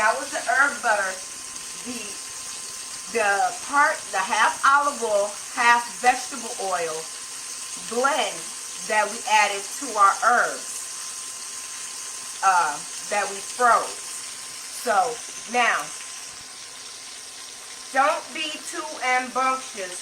that was the herb butter. The half olive oil, half vegetable oil blend that we added to our herbs that we froze. So now, don't be too rambunctious.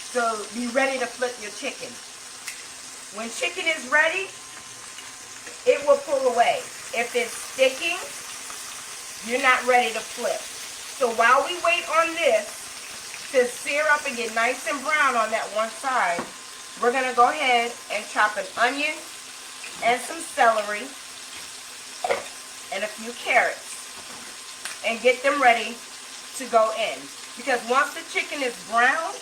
So be ready to flip your chicken. When chicken is ready, it will pull away. If it's sticking, you're not ready to flip. So while we wait on this to sear up and get nice and brown on that one side, we're going to go ahead and chop an onion and some celery and a few carrots and get them ready to go in. Because once the chicken is brown,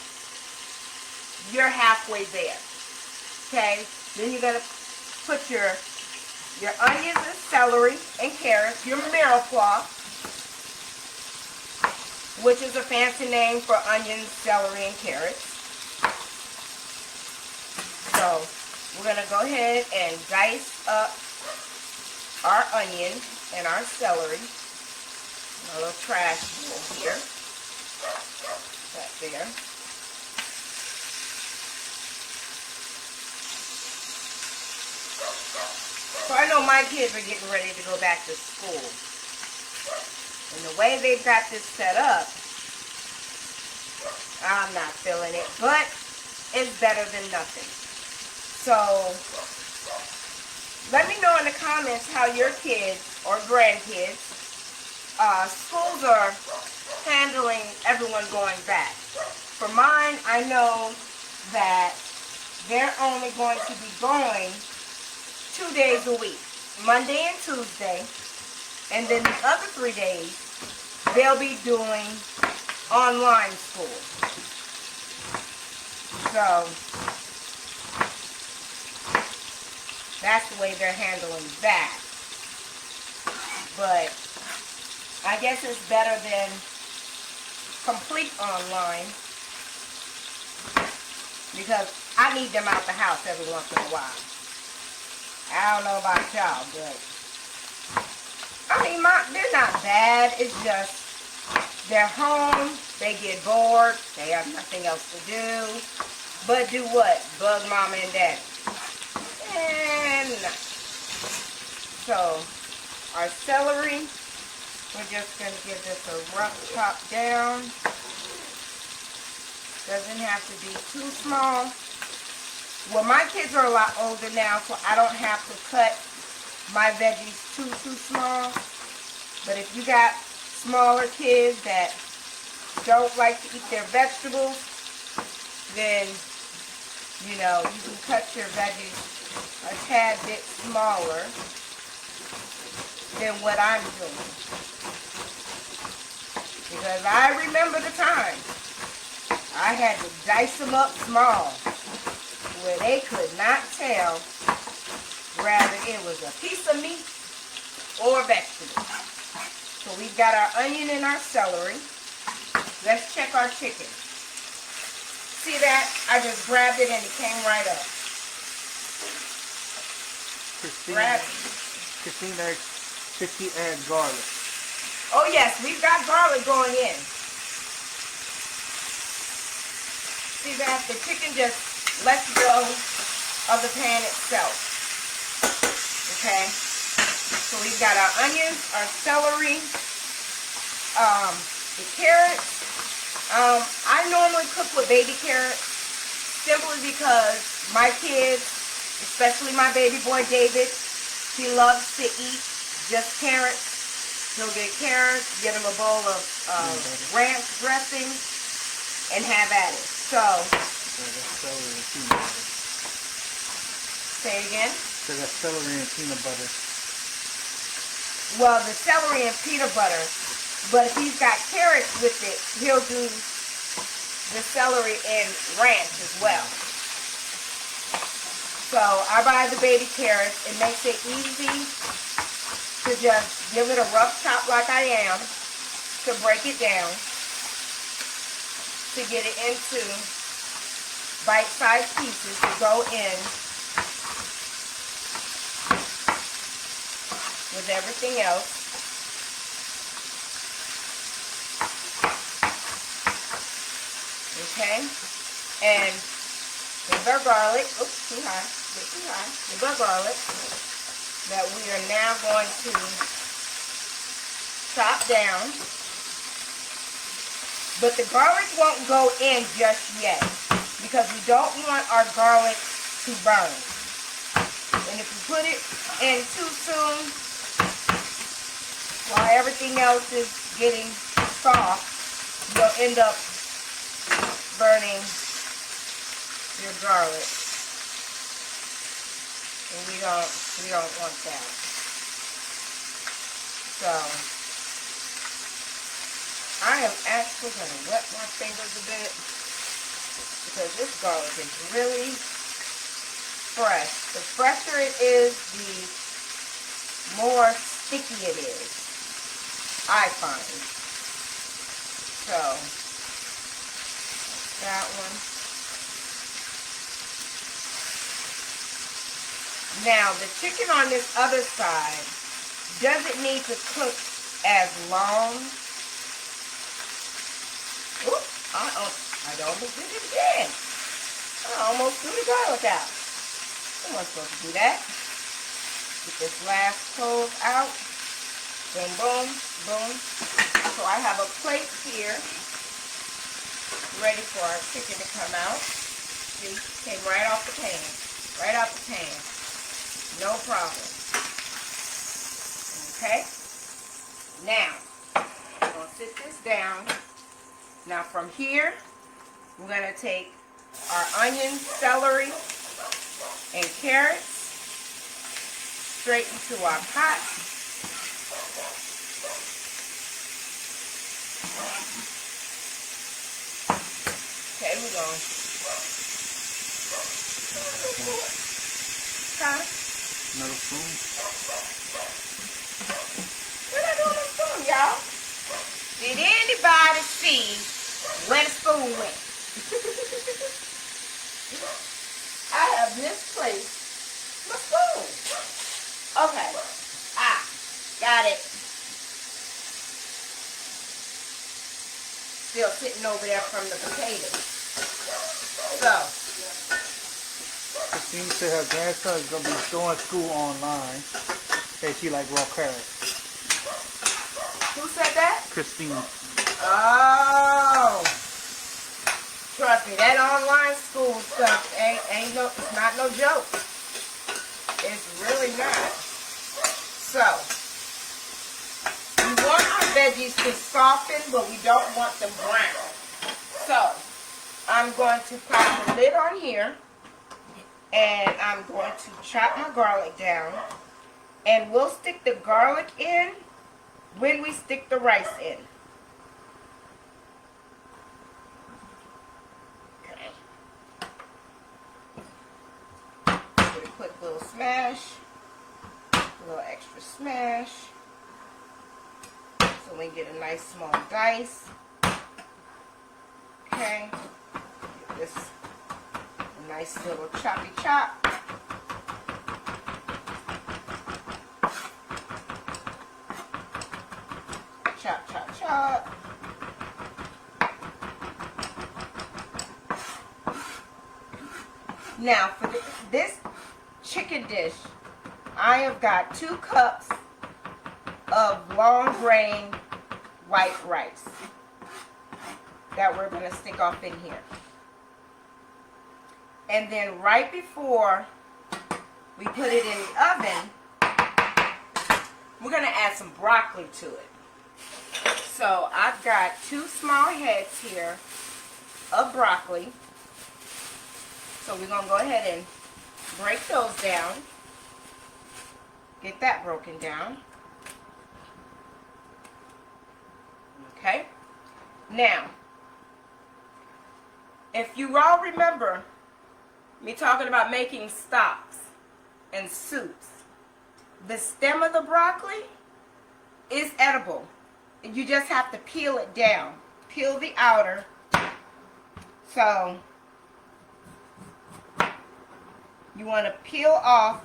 you're halfway there. Okay? Then you're going to put your onions and celery and carrots, your mirepoix, which is a fancy name for onions, celery, and carrots. So we're going to go ahead and dice up our onion and our celery. A little trash bowl here. That there. So I know my kids are getting ready to go back to school. And the way they've got this set up, I'm not feeling it. But it's better than nothing. So let me know in the comments how your kids or grandkids, schools are handling everyone going back. For mine, I know that they're only going to be going 2 days a week, Monday and Tuesday, and then the other 3 days, they'll be doing online school. So, that's the way they're handling that. But, I guess it's better than complete online, because I need them out the house every once in a while. I don't know about y'all, but I mean, they're not bad. It's just they're home, they get bored, they have nothing else to do. But do what? Bug mama and daddy. And so our celery, we're just going to give this a rough chop down. Doesn't have to be too small. Well, my kids are a lot older now, so I don't have to cut my veggies too small. But if you got smaller kids that don't like to eat their vegetables, then, you know, you can cut your veggies a tad bit smaller than what I'm doing. Because I remember the time I had to dice them up small, where they could not tell whether it was a piece of meat or a vegetable. So we've got our onion and our celery. Let's check our chicken. See that? I just grabbed it and it came right up. Christina, 50 and garlic. Oh yes, we've got garlic going in. See that? The chicken just lets go of the pan itself. Okay? So we've got our onions, our celery, the carrots. I normally cook with baby carrots simply because my kids, especially my baby boy David, he loves to eat just carrots. He'll get carrots, get him a bowl of ranch dressing, and have at it. So, say again? So that's celery and peanut butter. Well, the celery and peanut butter, but if he's got carrots with it, he'll do the celery and ranch as well. So I buy the baby carrots. It makes it easy to just give it a rough chop like I am, to break it down, to get it into bite-sized pieces to go in with everything else. Okay? And there's our garlic. Oops, too high. Bit too high. There's our garlic that we are now going to chop down. But the garlic won't go in just yet because we don't want our garlic to burn. And if you put it in too soon, while everything else is getting soft, you'll end up burning your garlic. And we don't want that. So I am actually going to wet my fingers a bit because this garlic is really fresh. The fresher it is, the more sticky it is, I find. So, that one. Now, the chicken on this other side doesn't need to cook as long. Oops, I almost did it again. I almost threw the garlic out. I wasn't supposed to do that. Get this last clove out. Boom, boom, boom. So I have a plate here ready for our chicken to come out. See, came right off the pan. Right off the pan. No problem. Okay? Now, I'm going to sit this down. Now from here, we're going to take our onion, celery, and carrots straight into our pot. Okay, we're going to... Huh? Another spoon. What I do with the spoon, y'all? Did anybody see where the spoon went? I have misplaced my spoon. Okay. Got it. Still sitting over there from the potatoes. So. Christine said her grandson is going to be doing school online. And she like raw carrots. Who said that? Christine. Oh. Trust me, that online school stuff ain't no, it's not no joke. It's really not. So, we want our veggies to soften, but we don't want them brown. So, I'm going to pop the lid on here, and I'm going to chop my garlic down, and we'll stick the garlic in when we stick the rice in. Quick little smash, a little extra smash, so we get a nice small dice. Okay, get this a nice little choppy chop. Chop, chop, chop. Now for this chicken dish, I have got 2 cups of long grain white rice that we're going to stick off in here. And then right before we put it in the oven, we're going to add some broccoli to it. So I've got 2 small heads here of broccoli. So we're going to go ahead and break those down. Get that broken down. Okay. Now, if you all remember me talking about making stocks and soups, the stem of the broccoli is edible. You just have to peel it down. Peel the outer. So you want to peel off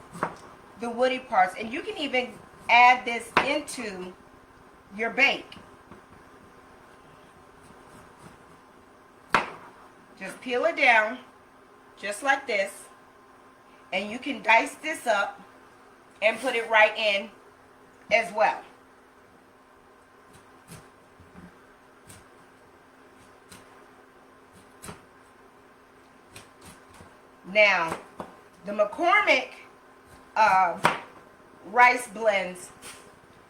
the woody parts, and you can even add this into your bake. Just peel it down, just like this. And you can dice this up and put it right in as well. Now, the McCormick rice blends,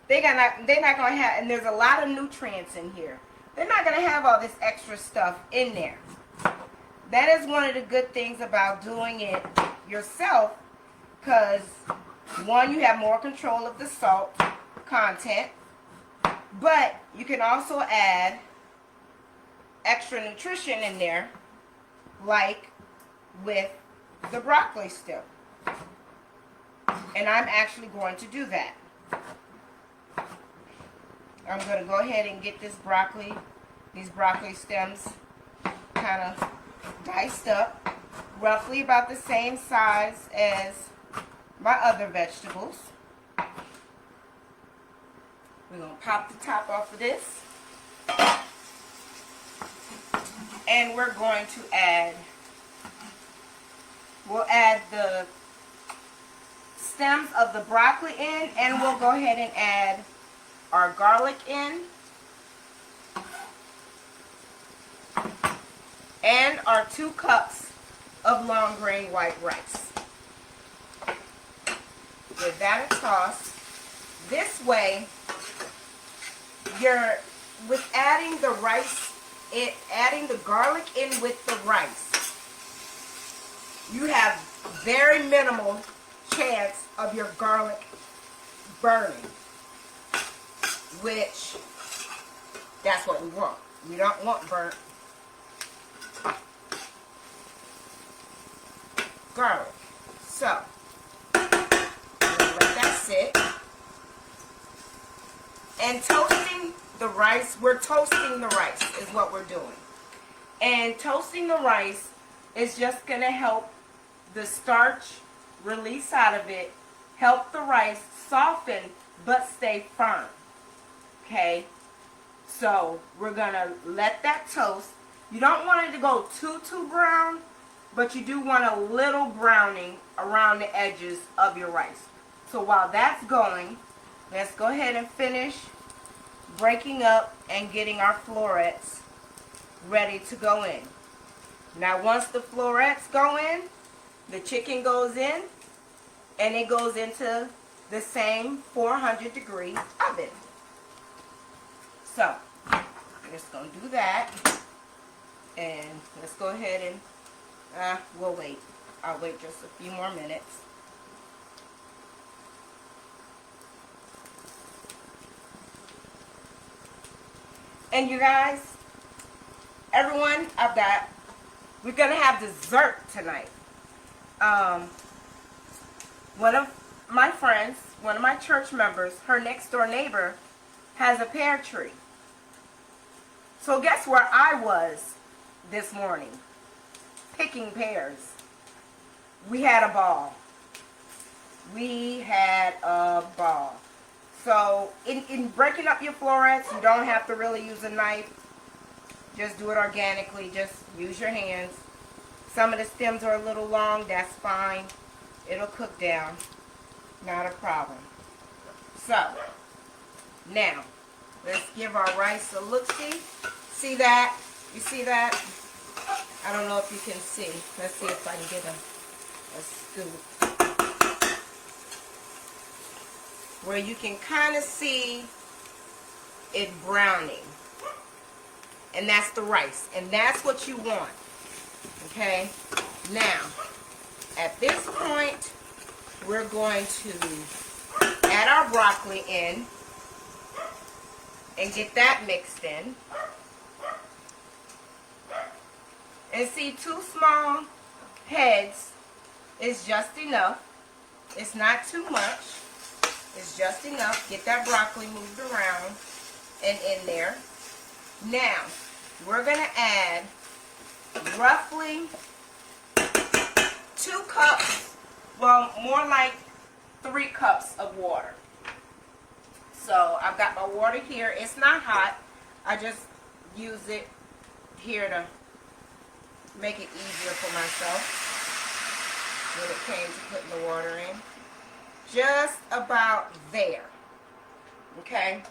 they're not going to have, and there's a lot of nutrients in here. They're not going to have all this extra stuff in there. That is one of the good things about doing it yourself, because one, you have more control of the salt content, but you can also add extra nutrition in there, like with the broccoli stem. And I'm actually going to do that. I'm going to go ahead and get these broccoli stems kind of diced up, roughly about the same size as my other vegetables. We're going to pop the top off of this. And we're going to we'll add the stems of the broccoli in, and we'll go ahead and add our garlic in, and our 2 cups of long grain white rice. Give that a toss. This way, with adding the rice, adding the garlic in with the rice, you have very minimal chance of your garlic burning, which that's what we want. We don't want burnt garlic. So let that sit. And toasting the rice, we're toasting the rice is what we're doing. And toasting the rice is just going to help the starch release out of it, help the rice soften but stay firm. Okay? So we're going to let that toast. You don't want it to go too brown, but you do want a little browning around the edges of your rice. So while that's going, let's go ahead and finish breaking up and getting our florets ready to go in. Now once the florets go in, the chicken goes in, and it goes into the same 400-degree oven. So I'm just going to do that, and let's go ahead and we'll wait. I'll wait just a few more minutes. And you guys, everyone, we're going to have dessert tonight. One of my friends, one of my church members, her next door neighbor, has a pear tree. So guess where I was this morning? Picking pears. We had a ball. We had a ball. So in breaking up your florets, you don't have to really use a knife. Just do it organically. Just use your hands. Some of the stems are a little long. That's fine. It'll cook down. Not a problem. So, now, let's give our rice a look-see. See that? You see that? I don't know if you can see. Let's see if I can get a scoop where you can kind of see it browning. And that's the rice. And that's what you want. Okay? Now, at this point, we're going to add our broccoli in and get that mixed in. And see, 2 small heads is just enough. It's not too much. It's just enough. Get that broccoli moved around and in there. Now, we're going to add roughly 2 cups, well, more like 3 cups of water. So I've got my water here. It's not hot. I just use it here to make it easier for myself when it came to putting the water in. Just about there. Okay?